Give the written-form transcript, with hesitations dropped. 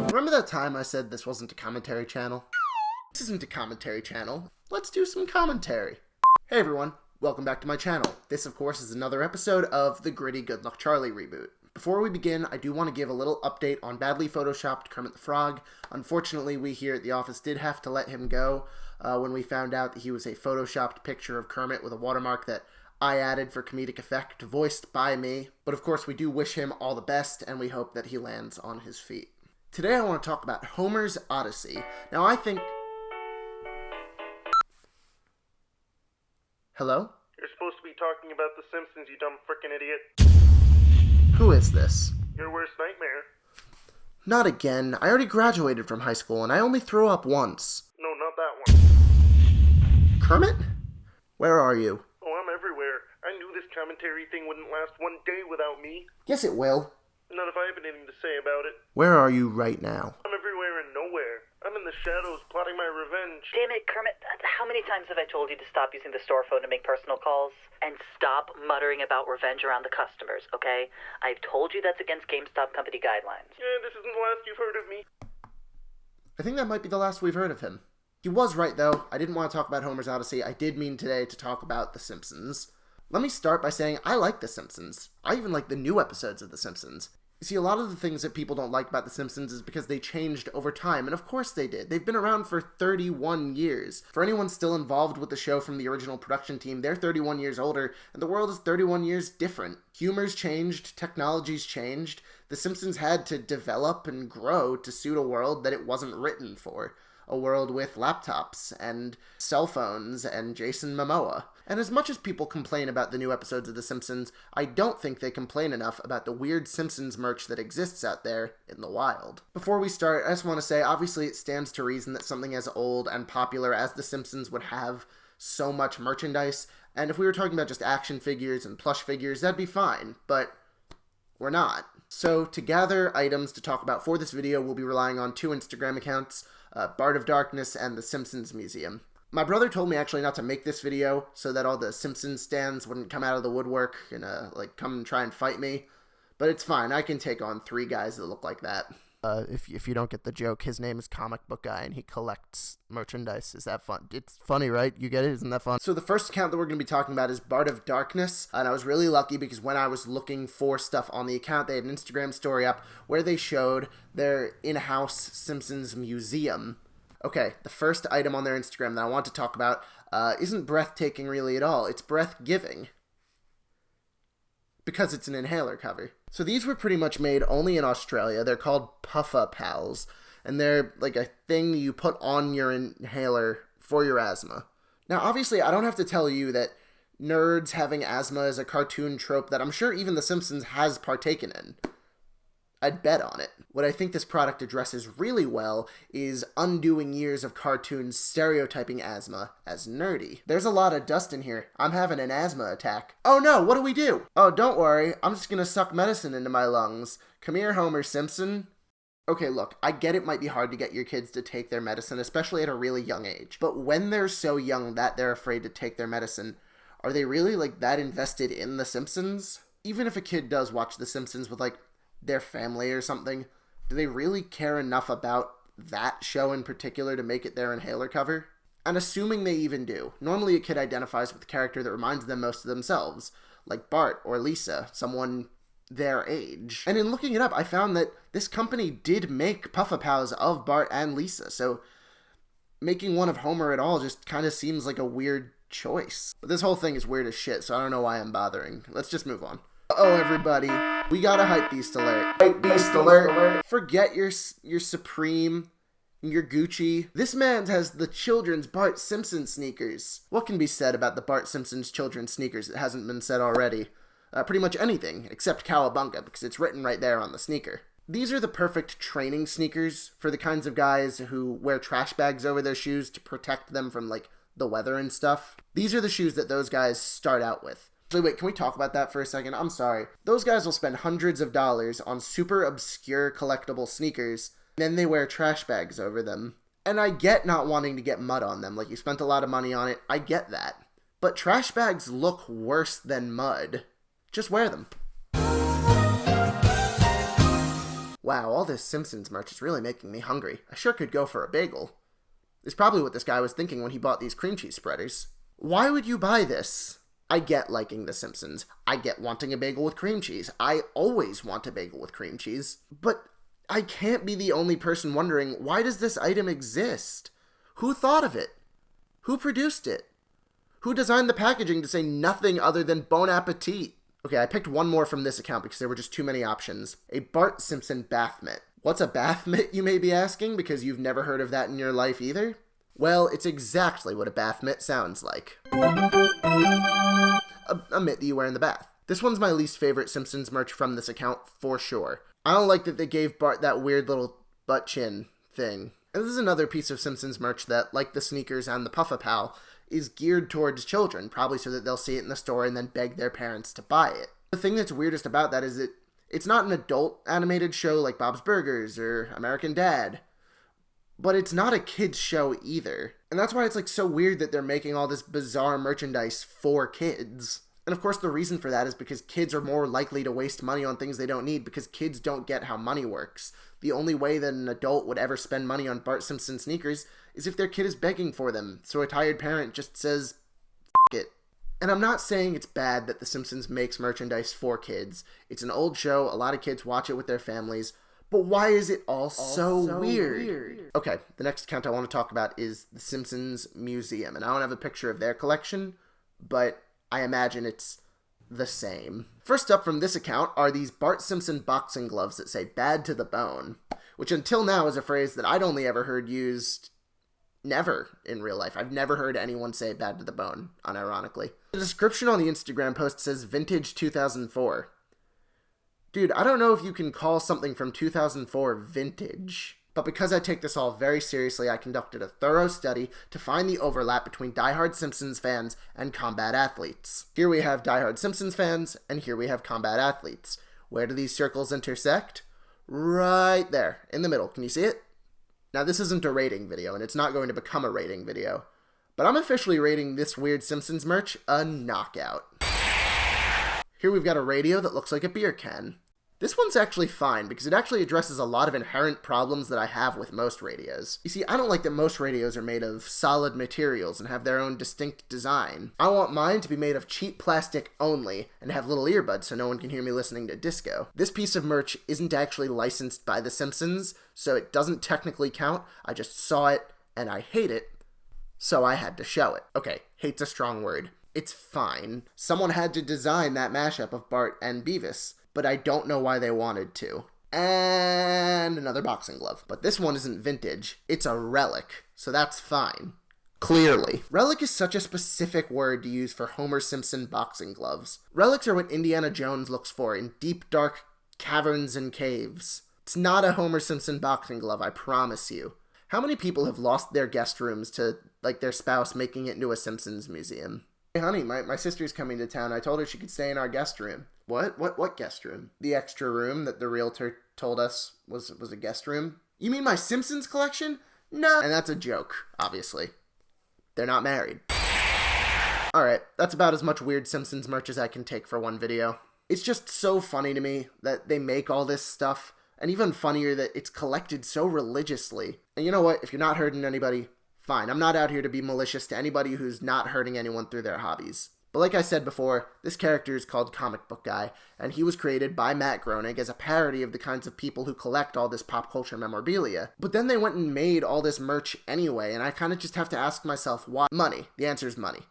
Remember that time I said this wasn't a commentary channel? This isn't a commentary channel. Let's do some commentary. Hey everyone, welcome back to my channel. This, of course, is another episode of the gritty Good Luck Charlie reboot. Before we begin, I do want to give a little update on badly photoshopped Kermit the Frog. Unfortunately, we here at the office did have to let him go when we found out that he was a photoshopped picture of Kermit with a watermark that I added for comedic effect, voiced by me. But of course, we do wish him all the best, and we hope that he lands on his feet. Today I want to talk about Homer's Odyssey. Now I think... Hello? You're supposed to be talking about The Simpsons, you dumb frickin' idiot. Who is this? Your worst nightmare. Not again. I already graduated from high school and I only threw up once. No, not that one. Kermit? Where are you? Oh, I'm everywhere. I knew this commentary thing wouldn't last one day without me. Yes, it will. Not if I have anything to say about it. Where are you right now? I'm everywhere and nowhere. I'm in the shadows, plotting my revenge. Damn it, Kermit. How many times have I told you to stop using the store phone to make personal calls? And stop muttering about revenge around the customers, okay? I've told you that's against GameStop company guidelines. Yeah, this isn't the last you've heard of me. I think that might be the last we've heard of him. He was right, though. I didn't want to talk about Homer's Odyssey. I did mean today to talk about The Simpsons. Let me start by saying I like The Simpsons. I even like the new episodes of The Simpsons. You see, a lot of the things that people don't like about The Simpsons is because they changed over time, and of course they did. They've been around for 31 years. For anyone still involved with the show from the original production team, they're 31 years older, and the world is 31 years different. Humor's changed, technology's changed. The Simpsons had to develop and grow to suit a world that it wasn't written for. A world with laptops and cell phones and Jason Momoa. And as much as people complain about the new episodes of The Simpsons, I don't think they complain enough about the weird Simpsons merch that exists out there in the wild. Before we start, I just want to say, obviously it stands to reason that something as old and popular as The Simpsons would have so much merchandise, and if we were talking about just action figures and plush figures, that'd be fine, but we're not. So to gather items to talk about for this video, we'll be relying on two Instagram accounts, Bart of Darkness and the Simpsons Museum. My brother told me actually not to make this video so that all the Simpsons stands wouldn't come out of the woodwork and come and try and fight me. But it's fine, I can take on 3 guys that look like that. If you don't get the joke, his name is Comic Book Guy and he collects merchandise. Is that fun? It's funny, right? You get it? Isn't that fun? So the first account that we're going to be talking about is Bart of Darkness. And I was really lucky because when I was looking for stuff on the account, they had an Instagram story up where they showed their in-house Simpsons museum. Okay, the first item on their Instagram that I want to talk about isn't breathtaking really at all. It's breath-giving. Because it's an inhaler cover. So these were pretty much made only in Australia. They're called Puffa Pals. And they're like a thing you put on your inhaler for your asthma. Now, obviously, I don't have to tell you that nerds having asthma is a cartoon trope that I'm sure even The Simpsons has partaken in. I'd bet on it. What I think this product addresses really well is undoing years of cartoons stereotyping asthma as nerdy. There's a lot of dust in here. I'm having an asthma attack. Oh no, what do we do? Oh, don't worry. I'm just gonna suck medicine into my lungs. Come here, Homer Simpson. Okay, look, I get it might be hard to get your kids to take their medicine, especially at a really young age. But when they're so young that they're afraid to take their medicine, are they really, that invested in The Simpsons? Even if a kid does watch The Simpsons with, their family or something, do they really care enough about that show in particular to make it their inhaler cover? And assuming they even do, normally a kid identifies with the character that reminds them most of themselves, like Bart or Lisa, someone their age. And in looking it up, I found that this company did make Puffa Pals of Bart and Lisa, so making one of Homer at all just kind of seems like a weird choice. But this whole thing is weird as shit, so I don't know why I'm bothering. Let's just move on. Uh-oh, everybody. We got a Hype Beast alert. Hype Beast alert. Forget your Supreme, your Gucci. This man has the children's Bart Simpson sneakers. What can be said about the Bart Simpson's children's sneakers that hasn't been said already? Pretty much anything, except cowabunga, because it's written right there on the sneaker. These are the perfect training sneakers for the kinds of guys who wear trash bags over their shoes to protect them from, the weather and stuff. These are the shoes that those guys start out with. Actually, wait, can we talk about that for a second? I'm sorry. Those guys will spend hundreds of dollars on super obscure collectible sneakers, then they wear trash bags over them. And I get not wanting to get mud on them, you spent a lot of money on it, I get that. But trash bags look worse than mud. Just wear them. Wow, all this Simpsons merch is really making me hungry. I sure could go for a bagel. It's probably what this guy was thinking when he bought these cream cheese spreaders. Why would you buy this? I get liking The Simpsons. I get wanting a bagel with cream cheese. I always want a bagel with cream cheese. But I can't be the only person wondering, why does this item exist? Who thought of it? Who produced it? Who designed the packaging to say nothing other than bon appetit? Okay, I picked one more from this account because there were just too many options. A Bart Simpson bath mitt. What's a bath mitt, you may be asking, because you've never heard of that in your life either? Well, it's exactly what a bath mitt sounds like. A mitt that you wear in the bath. This one's my least favorite Simpsons merch from this account, for sure. I don't like that they gave Bart that weird little butt chin thing. And this is another piece of Simpsons merch that, like the sneakers and the Puffa Pal, is geared towards children, probably so that they'll see it in the store and then beg their parents to buy it. The thing that's weirdest about that is that it's not an adult animated show like Bob's Burgers or American Dad, but it's not a kid's show either. And that's why it's like so weird that they're making all this bizarre merchandise for kids. And of course the reason for that is because kids are more likely to waste money on things they don't need because kids don't get how money works. The only way that an adult would ever spend money on Bart Simpson sneakers is if their kid is begging for them, so a tired parent just says, F it. And I'm not saying it's bad that The Simpsons makes merchandise for kids. It's an old show, a lot of kids watch it with their families, but why is it all so weird? Okay, the next account I want to talk about is the Simpsons Museum, and I don't have a picture of their collection, but I imagine it's the same. First up from this account are these Bart Simpson boxing gloves that say bad to the bone, which until now is a phrase that I'd only ever heard used never in real life. I've never heard anyone say bad to the bone, unironically. The description on the Instagram post says vintage 2004. Dude, I don't know if you can call something from 2004 vintage. But because I take this all very seriously, I conducted a thorough study to find the overlap between diehard Simpsons fans and combat athletes. Here we have diehard Simpsons fans, and here we have combat athletes. Where do these circles intersect? Right there, in the middle. Can you see it? Now, this isn't a rating video, and it's not going to become a rating video, but I'm officially rating this weird Simpsons merch a knockout. Here we've got a radio that looks like a beer can. This one's actually fine, because it actually addresses a lot of inherent problems that I have with most radios. You see, I don't like that most radios are made of solid materials and have their own distinct design. I want mine to be made of cheap plastic only, and have little earbuds so no one can hear me listening to disco. This piece of merch isn't actually licensed by The Simpsons, so it doesn't technically count. I just saw it, and I hate it, so I had to show it. Okay, hate's a strong word. It's fine. Someone had to design that mashup of Bart and Beavis, but I don't know why they wanted to. And another boxing glove. But this one isn't vintage. It's a relic, so that's fine. Clearly. Relic is such a specific word to use for Homer Simpson boxing gloves. Relics are what Indiana Jones looks for in deep, dark caverns and caves. It's not a Homer Simpson boxing glove, I promise you. How many people have lost their guest rooms to, like, their spouse making it into a Simpsons museum? Hey, honey, my sister's coming to town. I told her she could stay in our guest room. What guest room? The extra room that the realtor told us was a guest room? You mean my Simpsons collection? No. And that's a joke, obviously. They're not married. Alright, that's about as much weird Simpsons merch as I can take for one video. It's just so funny to me that they make all this stuff, and even funnier that it's collected so religiously. And you know what? If you're not hurting anybody, fine. I'm not out here to be malicious to anybody who's not hurting anyone through their hobbies. But like I said before, this character is called Comic Book Guy, and he was created by Matt Groening as a parody of the kinds of people who collect all this pop culture memorabilia. But then they went and made all this merch anyway, and I kind of just have to ask myself, why? Money. The answer is money.